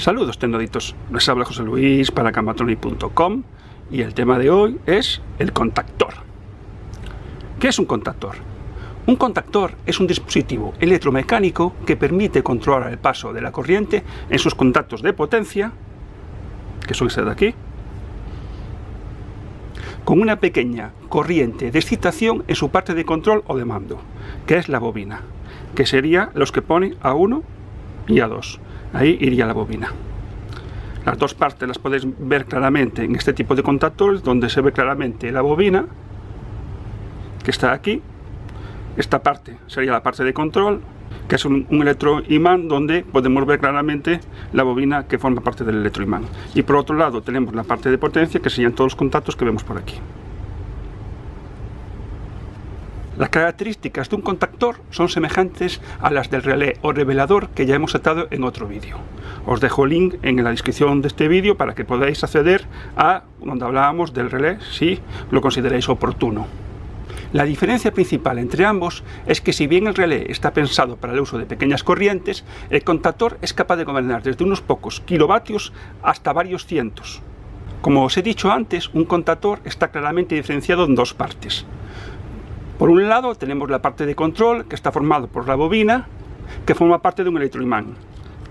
Saludos tecnoditos, les habla José Luis para Camatronic.com y el tema de hoy es el contactor. ¿Qué es un contactor? Un contactor es un dispositivo electromecánico que permite controlar el paso de la corriente en sus contactos de potencia, que son este de aquí, con una pequeña corriente de excitación en su parte de control o de mando, que es la bobina, que sería los que pone A1 y A2. Ahí iría la bobina. Las dos partes las podéis ver claramente en este tipo de contactores, donde se ve claramente la bobina, que está aquí. Esta parte sería la parte de control, que es un electroimán, donde podemos ver claramente la bobina que forma parte del electroimán. Y por otro lado tenemos la parte de potencia, que serían todos los contactos que vemos por aquí. Las características de un contactor son semejantes a las del relé o revelador que ya hemos tratado en otro vídeo. Os dejo el link en la descripción de este vídeo para que podáis acceder a donde hablábamos del relé si lo consideráis oportuno. La diferencia principal entre ambos es que si bien el relé está pensado para el uso de pequeñas corrientes, el contactor es capaz de gobernar desde unos pocos kilovatios hasta varios cientos. Como os he dicho antes, un contactor está claramente diferenciado en dos partes. Por un lado tenemos la parte de control, que está formado por la bobina, que forma parte de un electroimán,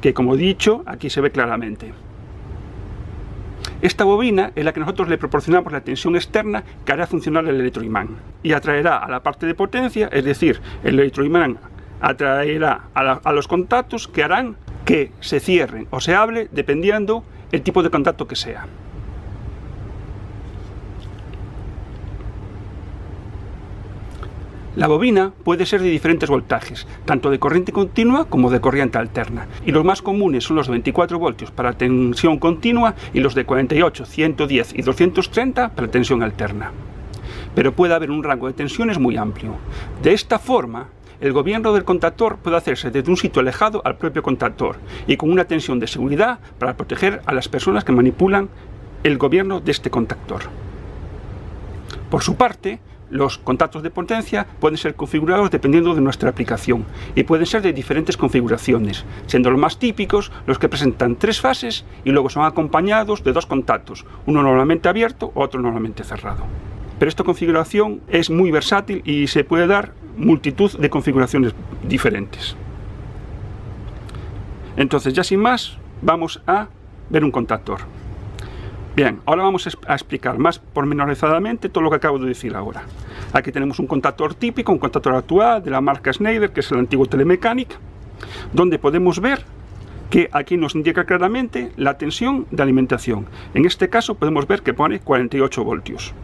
que como he dicho, aquí se ve claramente. Esta bobina es la que nosotros le proporcionamos la tensión externa que hará funcionar el electroimán y atraerá a la parte de potencia, es decir, el electroimán atraerá a los contactos que harán que se cierren o se abren dependiendo el tipo de contacto que sea. La bobina puede ser de diferentes voltajes, tanto de corriente continua como de corriente alterna, y los más comunes son los de 24 voltios para tensión continua y los de 48, 110 y 230 para tensión alterna. Pero puede haber un rango de tensiones muy amplio. De esta forma, el gobierno del contactor puede hacerse desde un sitio alejado al propio contactor y con una tensión de seguridad para proteger a las personas que manipulan el gobierno de este contactor. Por su parte, los contactos de potencia pueden ser configurados dependiendo de nuestra aplicación y pueden ser de diferentes configuraciones, siendo los más típicos los que presentan tres fases y luego son acompañados de dos contactos, uno normalmente abierto, otro normalmente cerrado. Pero esta configuración es muy versátil y se puede dar multitud de configuraciones diferentes. Entonces, ya sin más, vamos a ver un contactor. Bien, ahora vamos a explicar más pormenorizadamente todo lo que acabo de decir ahora. Aquí tenemos un contactor típico, un contactor actual de la marca Schneider, que es el antiguo Telemecanic, donde podemos ver que aquí nos indica claramente la tensión de alimentación. En este caso podemos ver que pone 48 voltios.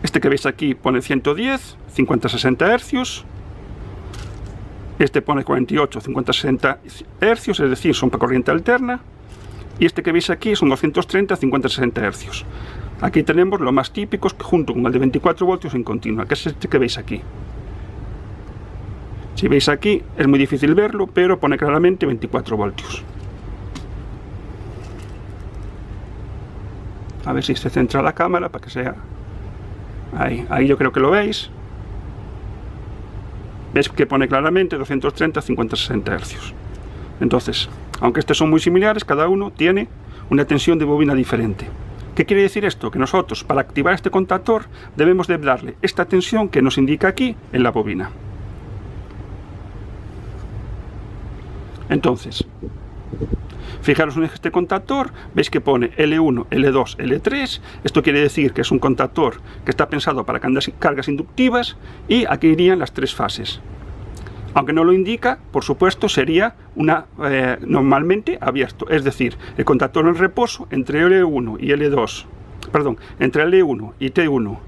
Este que veis aquí pone 110, 50-60 Hz. Este pone 48, 50-60 Hz, es decir, son para corriente alterna. Y este que veis aquí son 230, 50-60 Hz. Aquí tenemos los más típicos junto con el de 24 voltios en continua, que es este que veis aquí. Si veis aquí, es muy difícil verlo, pero pone claramente 24 voltios. A ver si se centra la cámara para que sea... Ahí yo creo que lo veis. Veis que pone claramente 230, 50-60 Hz. Entonces, aunque estos son muy similares, cada uno tiene una tensión de bobina diferente. ¿Qué quiere decir esto? Que nosotros, para activar este contactor, debemos de darle esta tensión que nos indica aquí en la bobina. Entonces, fijaros en este contactor, veis que pone L1, L2, L3. Esto quiere decir que es un contactor que está pensado para cargas inductivas y aquí irían las tres fases. Aunque no lo indica, por supuesto, sería normalmente abierto, es decir, el contactor en reposo entre L1 y L2, perdón, entre L1 y T1,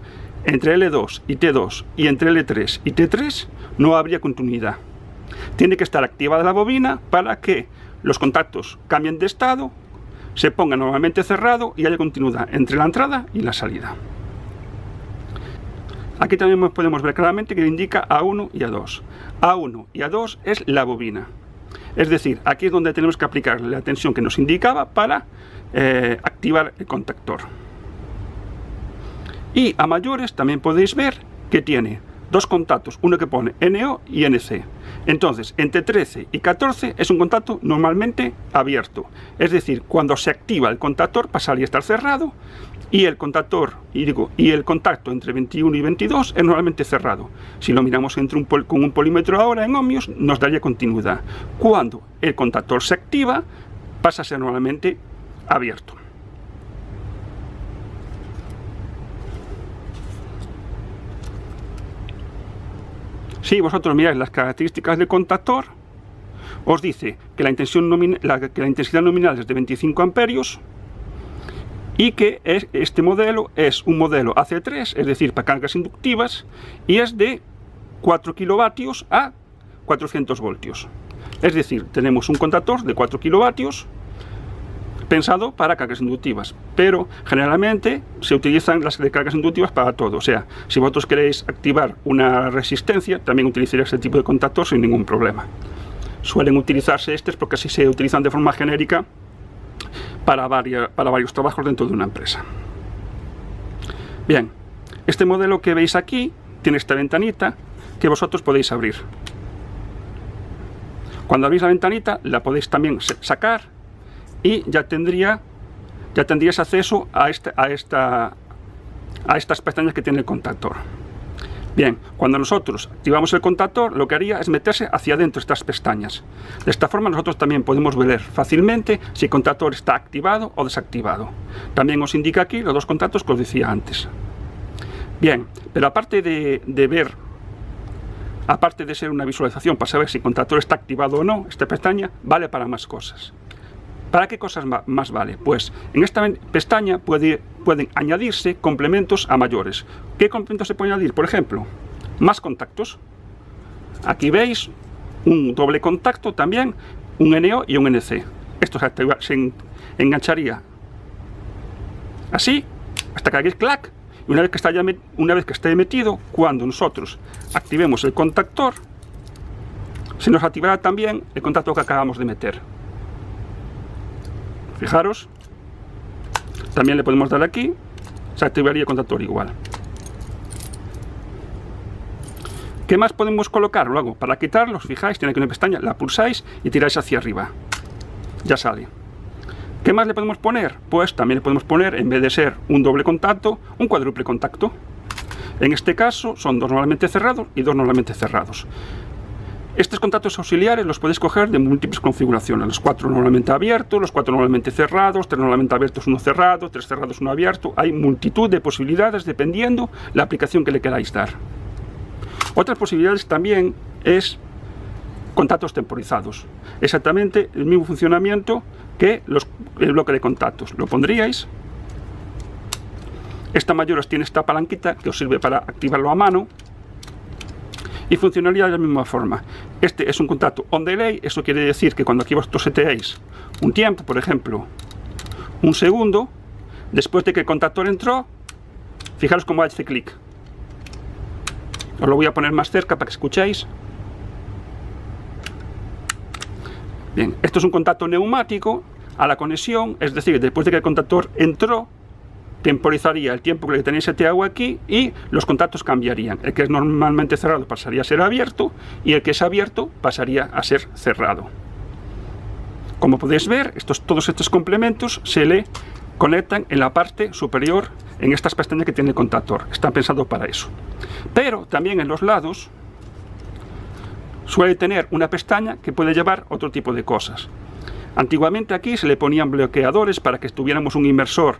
entre L2 y T2 y entre L3 y T3 no habría continuidad. Tiene que estar activada la bobina para que los contactos cambien de estado, se ponga normalmente cerrado y haya continuidad entre la entrada y la salida. Aquí también podemos ver claramente que indica A1 y A2. A1 y A2 es la bobina. Es decir, aquí es donde tenemos que aplicar la tensión que nos indicaba para activar el contactor. Y a mayores también podéis ver que tiene dos contactos, uno que pone NO y NC. Entonces, entre 13 y 14 es un contacto normalmente abierto. Es decir, cuando se activa el contactor pasaría a estar cerrado, y el contactor, y el contacto entre 21 y 22 es normalmente cerrado. Si lo miramos con un polímetro ahora en ohmios, nos daría continuidad. Cuando el contactor se activa, pasa a ser normalmente abierto. Si vosotros miráis las características del contactor, os dice que la intensidad nominal es de 25 amperios y que este modelo es un modelo AC3, es decir, para cargas inductivas, y es de 4 kilovatios a 400 voltios. Es decir, tenemos un contactor de 4 kilovatios pensado para cargas inductivas, pero generalmente se utilizan las de cargas inductivas para todo. O sea, si vosotros queréis activar una resistencia, también utilizaréis este tipo de contactor sin ningún problema. Suelen utilizarse estos porque así se utilizan de forma genérica para varios trabajos dentro de una empresa. Bien, este modelo que veis aquí tiene esta ventanita que vosotros podéis abrir. Cuando abrís la ventanita la podéis también sacar y ya tendrías acceso a estas pestañas que tiene el contactor. Bien, cuando nosotros activamos el contactor, lo que haría es meterse hacia adentro estas pestañas. De esta forma nosotros también podemos ver fácilmente si el contactor está activado o desactivado. También os indica aquí los dos contactos que os decía antes. Bien, pero aparte de ser una visualización para saber si el contactor está activado o no, esta pestaña vale para más cosas. ¿Para qué cosas más vale? Pues en esta pestaña pueden añadirse complementos a mayores. ¿Qué complementos se pueden añadir? Por ejemplo, más contactos. Aquí veis un doble contacto también, un NO y un NC. Esto se engancharía así, hasta que hagáis clac, y una vez que esté metido, cuando nosotros activemos el contactor, se nos activará también el contacto que acabamos de meter. Fijaros, también le podemos dar aquí, se activaría el contactor igual. ¿Qué más podemos colocar? Luego, para quitarlo, os fijáis, tiene aquí una pestaña, la pulsáis y tiráis hacia arriba. Ya sale. ¿Qué más le podemos poner? Pues también le podemos poner, en vez de ser un doble contacto, un cuádruple contacto. En este caso son dos normalmente cerrados y dos normalmente cerrados. Estos contactos auxiliares los podéis coger de múltiples configuraciones. Los 4 normalmente abiertos, los 4 normalmente cerrados, 3 normalmente abiertos, 1 cerrado, 3 cerrados, 1 abierto. Hay multitud de posibilidades dependiendo la aplicación que le queráis dar. Otras posibilidades también es contactos temporizados. Exactamente el mismo funcionamiento que el bloque de contactos. Lo pondríais. Esta mayor tiene esta palanquita que os sirve para activarlo a mano. Y funcionaría de la misma forma. Este es un contacto on delay, eso quiere decir que cuando aquí vosotros seteáis un tiempo, por ejemplo, un segundo, después de que el contactor entró, fijaros cómo hace clic. Os lo voy a poner más cerca para que escuchéis. Bien, esto es un contacto neumático a la conexión, es decir, después de que el contactor entró, temporizaría el tiempo que tenéis seteado aquí y los contactos cambiarían. El que es normalmente cerrado pasaría a ser abierto y el que es abierto pasaría a ser cerrado. Como podéis ver, todos estos complementos se le conectan en la parte superior en estas pestañas que tiene el contactor. Están pensados para eso. Pero también en los lados suele tener una pestaña que puede llevar otro tipo de cosas. Antiguamente aquí se le ponían bloqueadores para que tuviéramos un inversor.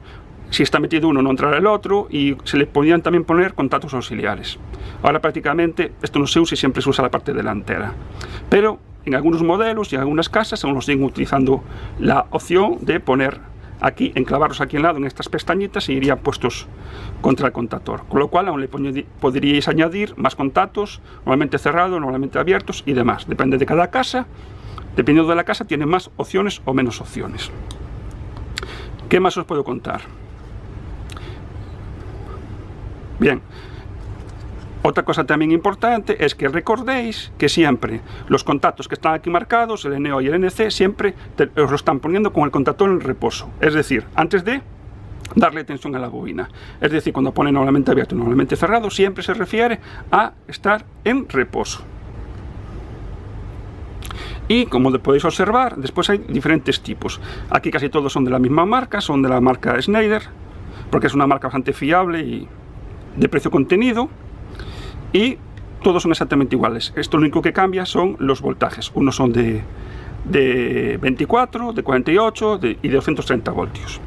Si está metido uno no entrará el otro, y se le podían también poner contactos auxiliares. Ahora prácticamente esto no se usa y siempre se usa la parte delantera. Pero en algunos modelos y en algunas casas aún siguen utilizando la opción de poner aquí, enclavarlos aquí al lado en estas pestañitas y irían puestos contra el contactor. Con lo cual aún le podríais añadir más contactos, normalmente cerrados, normalmente abiertos y demás. Depende de cada casa. Dependiendo de la casa tiene más opciones o menos opciones. ¿Qué más os puedo contar? Bien, otra cosa también importante es que recordéis que siempre los contactos que están aquí marcados, el NO y el NC, siempre os lo están poniendo con el contactor en reposo. Es decir, antes de darle tensión a la bobina. Es decir, cuando pone normalmente abierto y normalmente cerrado, siempre se refiere a estar en reposo. Y como podéis observar, después hay diferentes tipos. Aquí casi todos son de la misma marca, son de la marca Schneider, porque es una marca bastante fiable y de precio contenido, y todos son exactamente iguales. Esto lo único que cambia son los voltajes. Unos son de 24, de 48 y de 230 voltios.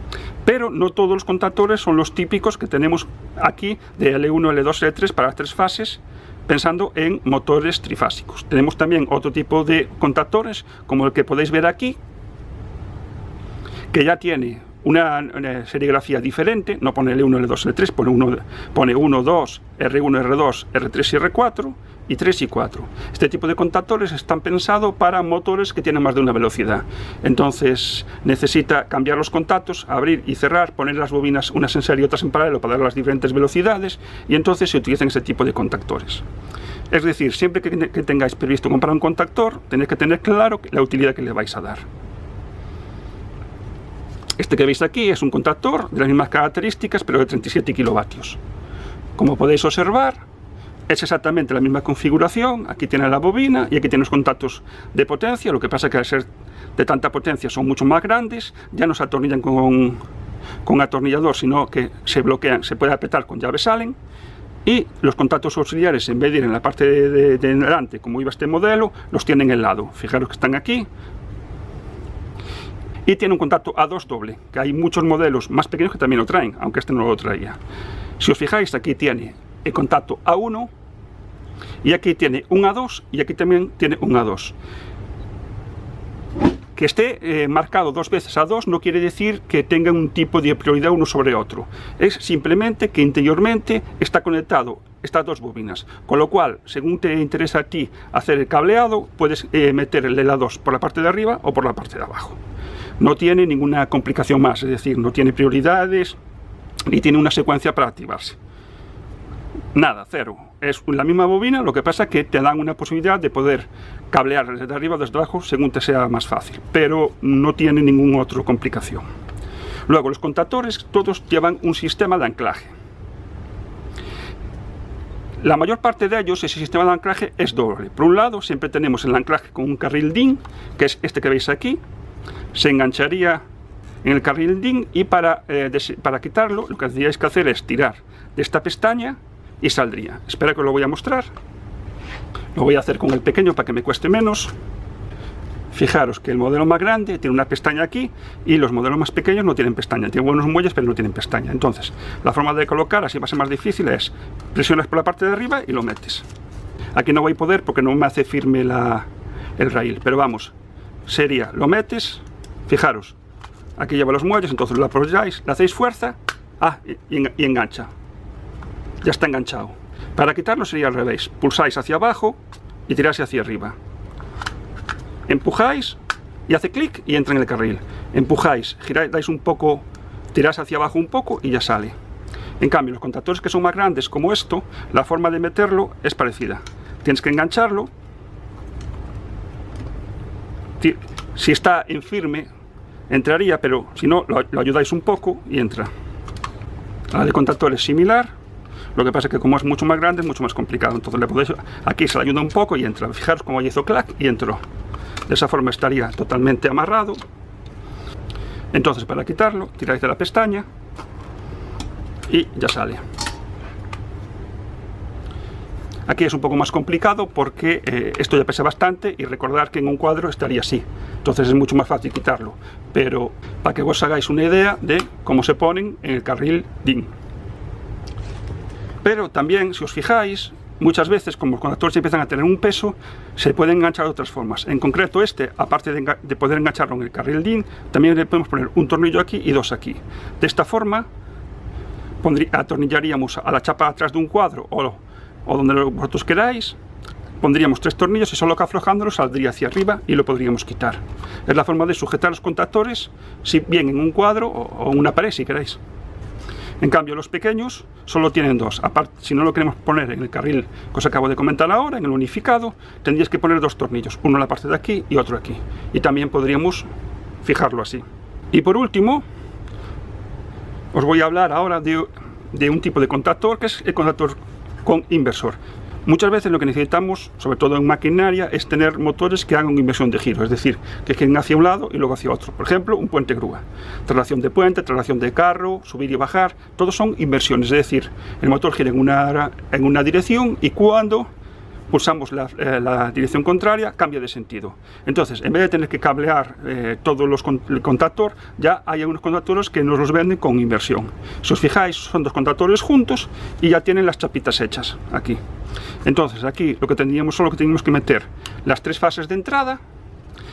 Pero no todos los contactores son los típicos que tenemos aquí de L1, L2, L3 para las 3 fases, pensando en motores trifásicos. Tenemos también otro tipo de contactores, como el que podéis ver aquí, que ya tiene una serigrafía diferente, no pone L1, L2, L3, pone 1, 2, R1, R2, R3 y R4, y 3 y 4. Este tipo de contactores están pensados para motores que tienen más de una velocidad. Entonces necesita cambiar los contactos, abrir y cerrar, poner las bobinas unas en serie y otras en paralelo para dar las diferentes velocidades, y entonces se utilizan este tipo de contactores. Es decir, siempre que tengáis previsto comprar un contactor, tenéis que tener claro la utilidad que le vais a dar. Este que veis aquí es un contactor de las mismas características, pero de 37 kilovatios. Como podéis observar, es exactamente la misma configuración. Aquí tiene la bobina y aquí tiene los contactos de potencia. Lo que pasa es que al ser de tanta potencia son mucho más grandes, ya no se atornillan con atornillador, sino que se bloquean, se puede apretar con llaves Allen. Y los contactos auxiliares, en vez de ir en la parte de delante, como iba este modelo, los tienen en el lado. Fijaros que están aquí. Y tiene un contacto A2 doble, que hay muchos modelos más pequeños que también lo traen, aunque este no lo traía. Si os fijáis, aquí tiene el contacto A1, y aquí tiene un A2, y aquí también tiene un A2. Que esté marcado 2 veces A2 no quiere decir que tenga un tipo de prioridad uno sobre otro. Es simplemente que interiormente está conectado estas 2 bobinas. Con lo cual, según te interesa a ti hacer el cableado, puedes meter el A2 por la parte de arriba o por la parte de abajo. No tiene ninguna complicación más, es decir, no tiene prioridades, ni tiene una secuencia para activarse. Nada, cero. Es la misma bobina, lo que pasa es que te dan una posibilidad de poder cablear desde arriba o desde abajo según te sea más fácil, pero no tiene ninguna otra complicación. Luego, los contactores todos llevan un sistema de anclaje. La mayor parte de ellos, ese sistema de anclaje es doble. Por un lado, siempre tenemos el anclaje con un carril DIN, que es este que veis aquí. Se engancharía en el carril DIN y para quitarlo, lo que tendríais que hacer es tirar de esta pestaña y saldría. Espera que os lo voy a mostrar. Lo voy a hacer con el pequeño para que me cueste menos. Fijaros que el modelo más grande tiene una pestaña aquí y los modelos más pequeños no tienen pestaña. Tienen buenos muelles pero no tienen pestaña. Entonces, la forma de colocar, así va a ser más difícil, es presionas por la parte de arriba y lo metes. Aquí no voy a poder porque no me hace firme el rail, pero vamos, sería, lo metes, fijaros, aquí lleva los muelles, entonces lo apoyáis, le hacéis fuerza, y engancha. Ya está enganchado. Para quitarlo sería al revés, pulsáis hacia abajo y tiráis hacia arriba. Empujáis y hace clic y entra en el carril. Empujáis, giráis, dais un poco, tiráis hacia abajo un poco y ya sale. En cambio, los contactores que son más grandes como esto, la forma de meterlo es parecida. Tienes que engancharlo. Si está en firme, entraría, pero si no, lo ayudáis un poco y entra. La de contactor es similar. Lo que pasa es que como es mucho más grande, es mucho más complicado. Entonces le podéis, aquí se le ayuda un poco y entra. Fijaros cómo hizo clac y entró. De esa forma estaría totalmente amarrado. Entonces, para quitarlo, tiráis de la pestaña y ya sale. Aquí es un poco más complicado porque esto ya pesa bastante y recordar que en un cuadro estaría así. Entonces es mucho más fácil quitarlo. Pero para que vos hagáis una idea de cómo se ponen en el carril DIN. Pero también, si os fijáis, muchas veces, como los conectores empiezan a tener un peso, se pueden enganchar de otras formas. En concreto este, aparte de poder engancharlo en el carril DIN, también le podemos poner un tornillo aquí y 2 aquí. De esta forma, atornillaríamos a la chapa atrás de un cuadro o donde vosotros queráis, pondríamos 3 tornillos y solo que aflojándolo saldría hacia arriba y lo podríamos quitar. Es la forma de sujetar los contactores, si bien en un cuadro o en una pared si queréis. En cambio, los pequeños solo tienen 2. Aparte, si no lo queremos poner en el carril que os acabo de comentar ahora, en el unificado, tendríais que poner 2 tornillos, uno en la parte de aquí y otro aquí. Y también podríamos fijarlo así. Y por último, Os voy a hablar ahora de un tipo de contactor que es el contactor con inversor. Muchas veces lo que necesitamos, sobre todo en maquinaria, es tener motores que hagan inversión de giro, es decir, que genen hacia un lado y luego hacia otro. Por ejemplo, un puente grúa. Traslación de puente, traslación de carro, subir y bajar, todos son inversiones, es decir, el motor gira en una dirección y cuando pulsamos la dirección contraria, cambia de sentido. Entonces, en vez de tener que cablear todos el contactor, ya hay algunos contactores que nos los venden con inversión. Si os fijáis, son dos contactores juntos y ya tienen las chapitas hechas aquí. Entonces, aquí lo que tendríamos solo que teníamos que meter las 3 fases de entrada,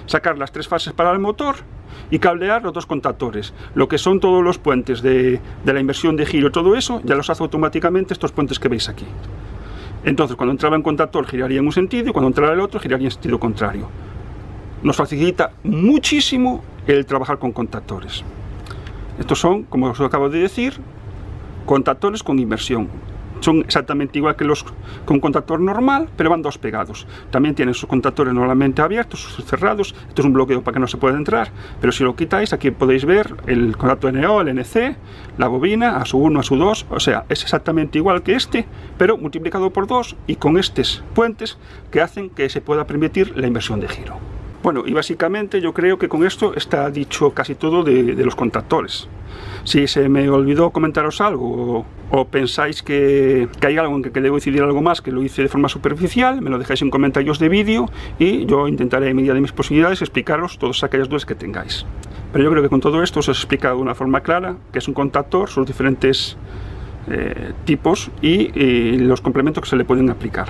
sacar las 3 fases para el motor y cablear los 2 contactores. Lo que son todos los puentes de la inversión de giro, todo eso, ya los hace automáticamente estos puentes que veis aquí. Entonces, cuando entraba en contactor giraría en un sentido y cuando entrara el otro giraría en sentido contrario. Nos facilita muchísimo el trabajar con contactores. Estos son, como os acabo de decir, contactores con inversión. Son exactamente igual que un contactor normal, pero van 2 pegados. También tienen sus contactores normalmente abiertos, sus cerrados. Esto es un bloqueo para que no se pueda entrar, pero si lo quitáis, aquí podéis ver el contacto NO, el NC, la bobina, A1, A2, o sea, es exactamente igual que este, pero multiplicado por 2 y con estos puentes que hacen que se pueda permitir la inversión de giro. Bueno, y básicamente yo creo que con esto está dicho casi todo de los contactores. Si se me olvidó comentaros algo o pensáis que hay algo en que debo decidir algo más, que lo hice de forma superficial, me lo dejáis en comentarios de vídeo y yo intentaré, en medida de mis posibilidades, explicaros todas aquellas dudas que tengáis. Pero yo creo que con todo esto os he explicado de una forma clara qué es un contactor, sus diferentes tipos y los complementos que se le pueden aplicar.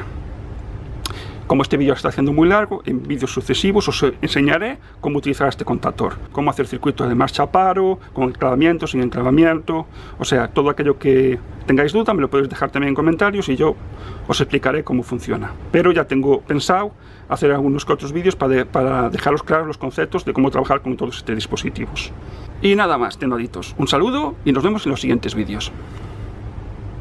Como este vídeo está haciendo muy largo, en vídeos sucesivos os enseñaré cómo utilizar este contactor, cómo hacer circuitos de marcha a paro, con enclavamiento, sin enclavamiento, o sea, todo aquello que tengáis duda me lo podéis dejar también en comentarios y yo os explicaré cómo funciona. Pero ya tengo pensado hacer algunos que otros vídeos para dejaros claros los conceptos de cómo trabajar con todos estos dispositivos. Y nada más, tenoditos. Un saludo y nos vemos en los siguientes vídeos.